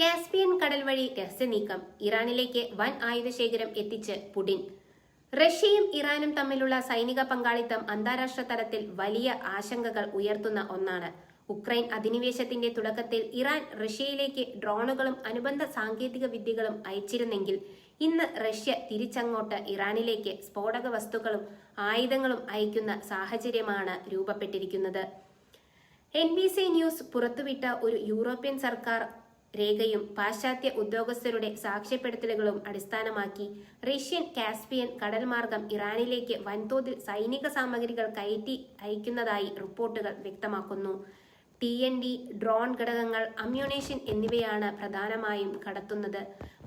Caspian കടൽ വഴി രഹസ്യനീക്കം, ഇറാനിലേക്ക് വൻ ആയുധശേഖരം എത്തിച്ച് പുടിൻ. റഷ്യയും ഇറാനും തമ്മിലുള്ള സൈനിക പങ്കാളിത്തം അന്താരാഷ്ട്ര തലത്തിൽ വലിയ ആശങ്കകൾ ഉയർത്തുന്ന ഒന്നാണ്. ഉക്രൈൻ അധിനിവേശത്തിന്റെ തുടക്കത്തിൽ ഇറാൻ റഷ്യയിലേക്ക് ഡ്രോണുകളും അനുബന്ധ സാങ്കേതിക വിദ്യകളും അയച്ചിരുന്നെങ്കിൽ ഇന്ന് റഷ്യ തിരിച്ചങ്ങോട്ട് ഇറാനിലേക്ക് സ്ഫോടക വസ്തുക്കളും ആയുധങ്ങളും അയക്കുന്ന സാഹചര്യമാണ് രൂപപ്പെട്ടിരിക്കുന്നത്. NBC ന്യൂസ് പുറത്തുവിട്ട ഒരു യൂറോപ്യൻ സർക്കാർ രേഖയും പാശ്ചാത്യ ഉദ്യോഗസ്ഥരുടെ സാക്ഷ്യപ്പെടുത്തലുകളും അടിസ്ഥാനമാക്കി റഷ്യൻ കാസ്പിയൻ കടൽ മാർഗം ഇറാനിലേക്ക് വൻതോതിൽ സൈനിക സാമഗ്രികൾ കയറ്റി അയക്കുന്നതായി റിപ്പോർട്ടുകൾ വ്യക്തമാക്കുന്നു. TNT, ഡ്രോൺ ഘടകങ്ങൾ, അമ്യൂണേഷൻ എന്നിവയാണ് പ്രധാനമായും കടത്തുന്നത്.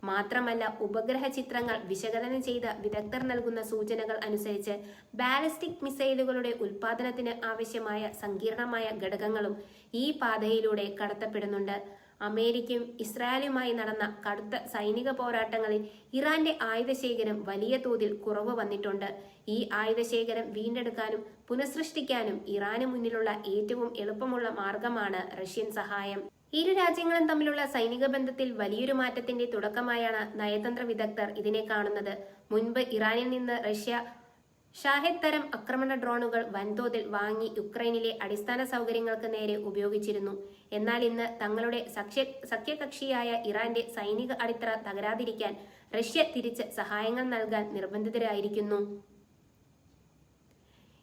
മാത്രമല്ല, ഉപഗ്രഹ ചിത്രങ്ങൾ വിശകലനം ചെയ്ത വിദഗ്ധർ നൽകുന്ന സൂചനകൾ അനുസരിച്ച് ബാലിസ്റ്റിക് മിസൈലുകളുടെ ഉൽപാദനത്തിന് ആവശ്യമായ സങ്കീർണമായ ഘടകങ്ങളും ഈ പാതയിലൂടെ കടത്തപ്പെടുന്നുണ്ട്. അമേരിക്കയും ഇസ്രായേലുമായി നടന്ന കടുത്ത സൈനിക പോരാട്ടങ്ങളിൽ ഇറാന്റെ ആയുധശേഖരം വലിയ തോതിൽ കുറവ് വന്നിട്ടുണ്ട്. ഈ ആയുധശേഖരം വീണ്ടെടുക്കാനും പുനഃസൃഷ്ടിക്കാനും ഇറാന് മുന്നിലുള്ള ഏറ്റവും എളുപ്പമുള്ള മാർഗമാണ് റഷ്യൻ സഹായം. ഇരു രാജ്യങ്ങളും തമ്മിലുള്ള സൈനിക ബന്ധത്തിൽ വലിയൊരു മാറ്റത്തിന്റെ തുടക്കമായാണ് നയതന്ത്ര വിദഗ്ധർ ഇതിനെ കാണുന്നത്. മുൻപ് ഇറാനിൽ നിന്ന് റഷ്യ ഷാഹെദ് തരം ആക്രമണ ഡ്രോണുകൾ വൻതോതിൽ വാങ്ങി യുക്രൈനിലെ അടിസ്ഥാന സൗകര്യങ്ങൾക്ക് നേരെ ഉപയോഗിച്ചിരുന്നു. എന്നാൽ ഇന്ന് തങ്ങളുടെ സഖ്യകക്ഷിയായ ഇറാന്റെ സൈനിക അടിത്തറ തകരാതിരിക്കാൻ റഷ്യ തിരിച്ച് സഹായങ്ങൾ നൽകാൻ നിർബന്ധിതരായിരിക്കുന്നു.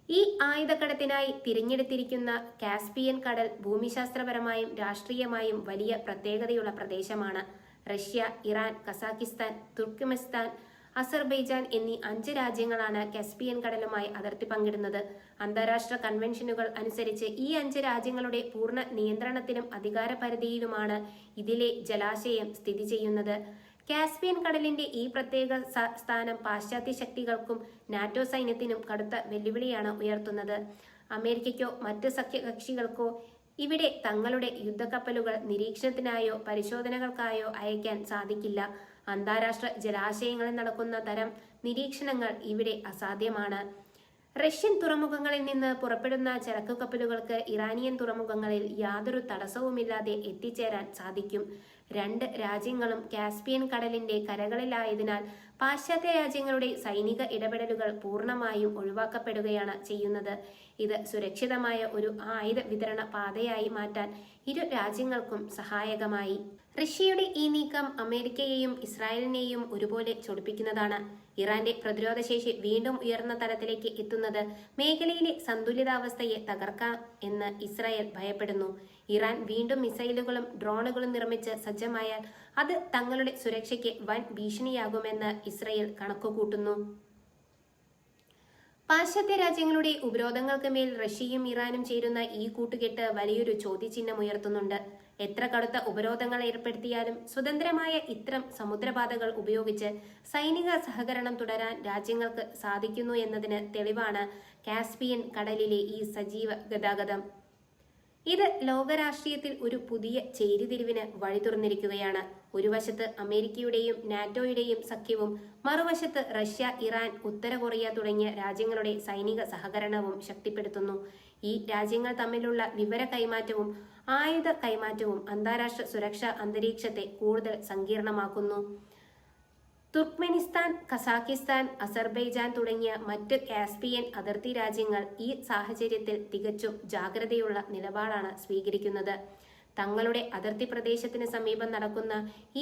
ഈ ആയുധക്കടത്തിനായി തിരഞ്ഞെടുത്തിരിക്കുന്ന കാസ്പിയൻ കടൽ ഭൂമിശാസ്ത്രപരമായും രാഷ്ട്രീയമായും വലിയ പ്രത്യേകതയുള്ള പ്രദേശമാണ്. Russia, Iran, Kazakhstan, Turkmenistan, Azerbaijan എന്നീ 5 രാജ്യങ്ങളാണ് കാസ്പിയൻ കടലുമായി അതിർത്തി പങ്കിടുന്നത്. അന്താരാഷ്ട്ര കൺവെൻഷനുകൾ അനുസരിച്ച് ഈ 5 രാജ്യങ്ങളുടെ പൂർണ്ണ നിയന്ത്രണത്തിലും അധികാരപരിധിയിലുമാണ് ഇതിലെ ജലാശയം സ്ഥിതി ചെയ്യുന്നത്. കാസ്പിയൻ കടലിന്റെ ഈ പ്രത്യേക സ്ഥാനം പാശ്ചാത്യ ശക്തികൾക്കും നാറ്റോ സൈന്യത്തിനും കടുത്ത വെല്ലുവിളിയാണ് ഉയർത്തുന്നത്. അമേരിക്കയ്ക്കോ മറ്റ് സഖ്യകക്ഷികൾക്കോ ഇവിടെ തങ്ങളുടെ യുദ്ധക്കപ്പലുകൾ നിരീക്ഷണത്തിനായോ പരിശോധനകൾക്കായോ അയക്കാൻ സാധിക്കില്ല. അന്താരാഷ്ട്ര ജലാശയങ്ങളിൽ നടക്കുന്ന തരം നിരീക്ഷണങ്ങൾ ഇവിടെ അസാധ്യമാണ്. റഷ്യൻ തുറമുഖങ്ങളിൽ നിന്ന് പുറപ്പെടുന്ന ചരക്കു കപ്പലുകൾക്ക് ഇറാനിയൻ തുറമുഖങ്ങളിൽ യാതൊരു തടസ്സവുമില്ലാതെ എത്തിച്ചേരാൻ സാധിക്കും. 2 രാജ്യങ്ങളും കാസ്പിയൻ കടലിന്റെ കരകളിലായതിനാൽ പാശ്ചാത്യ രാജ്യങ്ങളുടെ സൈനിക ഇടപെടലുകൾ പൂർണ്ണമായും ഒഴിവാക്കപ്പെടുകയാണ് ചെയ്യുന്നത്. ഇത് സുരക്ഷിതമായ ഒരു ആയുധ വിതരണ പാതയായി മാറ്റാൻ ഇരു രാജ്യങ്ങൾക്കും സഹായകമായി. റഷ്യയുടെ ഈ നീക്കം അമേരിക്കയെയും ഇസ്രായേലിനെയും ഒരുപോലെ ചൊടിപ്പിക്കുന്നതാണ്. ഇറാന്റെ പ്രതിരോധശേഷി വീണ്ടും ഉയർന്ന തലത്തിലേക്ക് എത്തുന്നത് മേഖലയിലെ സന്തുലിതാവസ്ഥയെ തകർക്കാം എന്ന് ഇസ്രായേൽ ഭയപ്പെടുന്നു. ഇറാൻ വീണ്ടും മിസൈലുകളും ഡ്രോണുകളും നിർമ്മിച്ച് സജ്ജമായാൽ അത് തങ്ങളുടെ സുരക്ഷയ്ക്ക് വൻ ഭീഷണിയാകുമെന്ന് ഇസ്രായേൽ കണക്കുകൂട്ടുന്നു. പാശ്ചാത്യ രാജ്യങ്ങളുടെ ഉപരോധങ്ങൾക്ക് മേൽ റഷ്യയും ഇറാനും ചേരുന്ന ഈ കൂട്ടുകെട്ട് വലിയൊരു ചോദ്യചിഹ്നം ഉയർത്തുന്നുണ്ട്. എത്ര കടുത്ത ഉപരോധങ്ങൾ ഏർപ്പെടുത്തിയാലും സ്വതന്ത്രമായ ഇത്തരം സമുദ്രപാതകൾ ഉപയോഗിച്ച് സൈനിക സഹകരണം തുടരാൻ രാജ്യങ്ങൾക്ക് സാധിക്കുന്നു എന്നതിന് തെളിവാണ് കാസ്പിയൻ കടലിലെ ഈ സജീവ ഗതാഗതം. ഇത് ലോകരാഷ്ട്രീയത്തിൽ ഒരു പുതിയ ചേരിതിരിവിന് വഴി തുറന്നിരിക്കുകയാണ്. ഒരു വശത്ത് അമേരിക്കയുടെയും നാറ്റോയുടെയും സഖ്യവും മറുവശത്ത് റഷ്യ, ഇറാൻ, ഉത്തര കൊറിയ തുടങ്ങിയ രാജ്യങ്ങളുടെ സൈനിക സഹകരണവും ശക്തിപ്പെടുത്തുന്നു. ഈ രാജ്യങ്ങൾ തമ്മിലുള്ള വിവര കൈമാറ്റവും ആയുധ കൈമാറ്റവും അന്താരാഷ്ട്ര സുരക്ഷാ അന്തരീക്ഷത്തെ കൂടുതൽ സങ്കീർണമാക്കുന്നു. തുർക്ക്മെനിസ്ഥാൻ, കസാക്കിസ്ഥാൻ, അസർബൈജാൻ തുടങ്ങിയ മറ്റ് കാസ്പിയൻ അതിർത്തി രാജ്യങ്ങൾ ഈ സാഹചര്യത്തിൽ തികച്ചും ജാഗ്രതയുള്ള നിലപാടാണ് സ്വീകരിക്കുന്നത്. തങ്ങളുടെ അതിർത്തി പ്രദേശത്തിന് സമീപം നടക്കുന്ന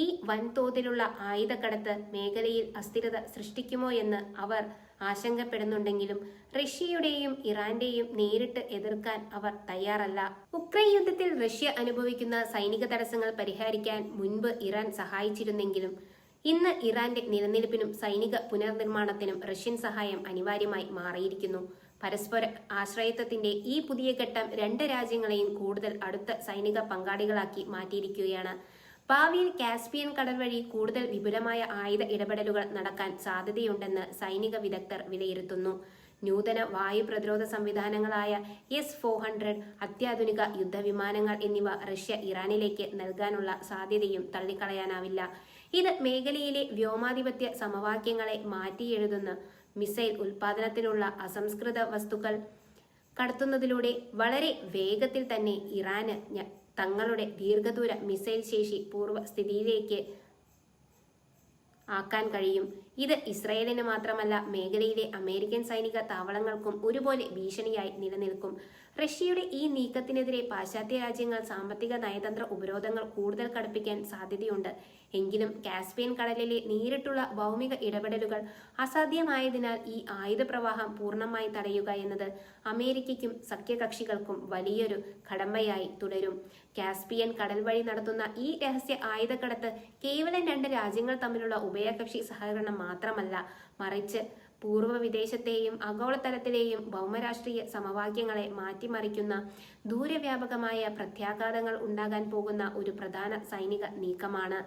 ഈ വൻതോതിലുള്ള ആയുധക്കടത്ത് മേഖലയിൽ അസ്ഥിരത സൃഷ്ടിക്കുമോ എന്ന് അവർ ആശങ്കപ്പെടുന്നുണ്ടെങ്കിലും റഷ്യയുടെയും ഇറാന്റെയും നേരിട്ട് എതിർക്കാൻ അവർ തയ്യാറല്ല. ഉക്രൈൻ യുദ്ധത്തിൽ റഷ്യ അനുഭവിക്കുന്ന സൈനിക തടസ്സങ്ങൾ പരിഹരിക്കാൻ മുൻപ് ഇറാൻ സഹായിച്ചിരുന്നെങ്കിലും ഇന്ന് ഇറാന്റെ നിലനിൽപ്പിനും സൈനിക പുനർനിർമ്മാണത്തിനും റഷ്യൻ സഹായം അനിവാര്യമായി മാറിയിരിക്കുന്നു. പരസ്പര ആശ്രയത്വത്തിന്റെ ഈ പുതിയ ഘട്ടം 2 രാജ്യങ്ങളെയും കൂടുതൽ അടുത്ത സൈനിക പങ്കാളികളാക്കി മാറ്റിയിരിക്കുകയാണ്. ഭാവിയിൽ കാസ്പിയൻ കടൽ വഴി കൂടുതൽ വിപുലമായ ആയുധ ഇടപെടലുകൾ നടക്കാൻ സാധ്യതയുണ്ടെന്ന് സൈനിക വിദഗ്ധർ വിലയിരുത്തുന്നു. നൂതന വായു പ്രതിരോധ സംവിധാനങ്ങളായ S-400, അത്യാധുനിക യുദ്ധവിമാനങ്ങൾ എന്നിവ റഷ്യ ഇറാനിലേക്ക് നൽകാനുള്ള സാധ്യതയും തള്ളിക്കളയാനാവില്ല. ഇത് മേഖലയിലെ വ്യോമാധിപത്യ സമവാക്യങ്ങളെ മാറ്റിയെഴുതുന്ന മിസൈൽ ഉൽപാദനത്തിനുള്ള അസംസ്കൃത വസ്തുക്കൾ കടത്തുന്നതിലൂടെ വളരെ വേഗത്തിൽ തന്നെ ഇറാന് തങ്ങളുടെ ദീർഘദൂര മിസൈൽ ശേഷി പൂർവ്വസ്ഥിതിയിലേക്ക് ആക്കാൻ കഴിയും. ഇത് ഇസ്രയേലിന് മാത്രമല്ല മേഖലയിലെ അമേരിക്കൻ സൈനിക താവളങ്ങൾക്കും ഒരുപോലെ ഭീഷണിയായി നിലനിൽക്കും. റഷ്യയുടെ ഈ നീക്കത്തിനെതിരെ പാശ്ചാത്യ രാജ്യങ്ങൾ സാമ്പത്തിക നയതന്ത്ര ഉപരോധങ്ങൾ കൂടുതൽ കടുപ്പിക്കാൻ സാധ്യതയുണ്ട്. എങ്കിലും കാസ്പിയൻ കടലിലെ നേരിട്ടുള്ള ഭൗമിക ഇടപെടലുകൾ അസാധ്യമായതിനാൽ ഈ ആയുധ പ്രവാഹം പൂർണ്ണമായി തടയുക എന്നത് അമേരിക്കയ്ക്കും സഖ്യകക്ഷികൾക്കും വലിയൊരു കടമ്പയായി തുടരും. കാസ്പിയൻ കടൽ വഴി നടത്തുന്ന ഈ രഹസ്യ ആയുധക്കടത്ത് കേവലം 2 രാജ്യങ്ങൾ തമ്മിലുള്ള ഉഭയകക്ഷി സഹകരണം മാത്രമല്ല, മറിച്ച് പൂർവ്വ വിദേശത്തെയും ആഗോളതലത്തിലെയും ഭൗമരാഷ്ട്രീയ സമവാക്യങ്ങളെ മാറ്റിമറിക്കുന്ന ദൂരവ്യാപകമായ പ്രത്യാഘാതങ്ങൾ ഉണ്ടാകാൻ പോകുന്ന ഒരു പ്രധാന സൈനിക നീക്കമാണ്.